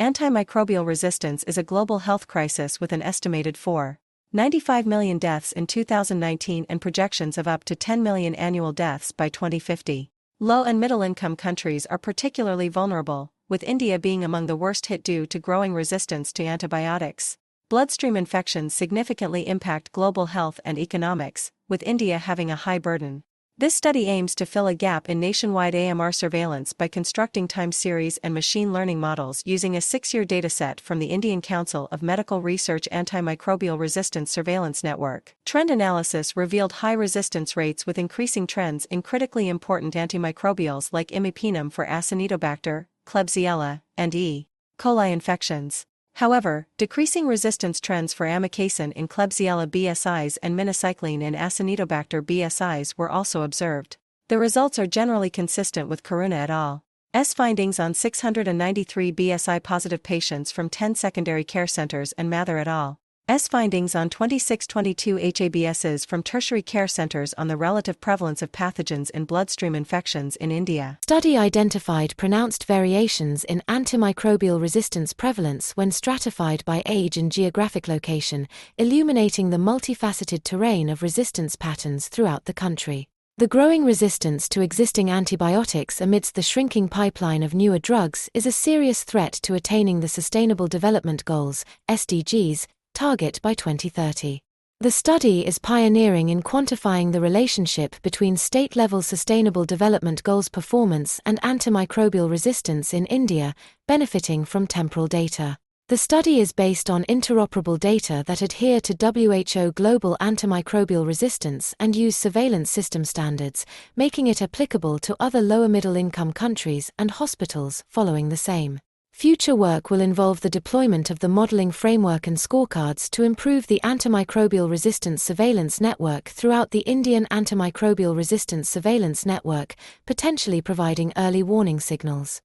Antimicrobial resistance is a global health crisis with an estimated 4.95 million deaths in 2019 and projections of up to 10 million annual deaths by 2050. Low and middle-income countries are particularly vulnerable, with India being among the worst hit due to growing resistance to antibiotics. Bloodstream infections significantly impact global health and economics, with India having a high burden. This study aims to fill a gap in nationwide AMR surveillance by constructing time series and machine learning models using a 6-year dataset from the Indian Council of Medical Research Antimicrobial Resistance Surveillance Network. Trend analysis revealed high resistance rates with increasing trends in critically important antimicrobials like imipenem for Acinetobacter, Klebsiella, and E. coli infections. However, decreasing resistance trends for amikacin in Klebsiella BSIs and minocycline in Acinetobacter BSIs were also observed. The results are generally consistent with Karuna et al.'s findings on 693 BSI-positive patients from 10 secondary care centers and Mather et al.'s findings on 2622 HABSs from tertiary care centers on the relative prevalence of pathogens in bloodstream infections in India. Study identified pronounced variations in antimicrobial resistance prevalence when stratified by age and geographic location, illuminating the multifaceted terrain of resistance patterns throughout the country. The growing resistance to existing antibiotics amidst the shrinking pipeline of newer drugs is a serious threat to attaining the Sustainable Development Goals, SDGs, target by 2030. The study is pioneering in quantifying the relationship between state-level Sustainable Development Goals performance and antimicrobial resistance in India, benefiting from temporal data. The study is based on interoperable data that adhere to WHO Global Antimicrobial Resistance and use surveillance system standards, making it applicable to other lower middle-income countries and hospitals following the same. Future work will involve the deployment of the modeling framework and scorecards to improve the antimicrobial resistance surveillance network throughout the Indian Antimicrobial Resistance Surveillance Network, potentially providing early warning signals.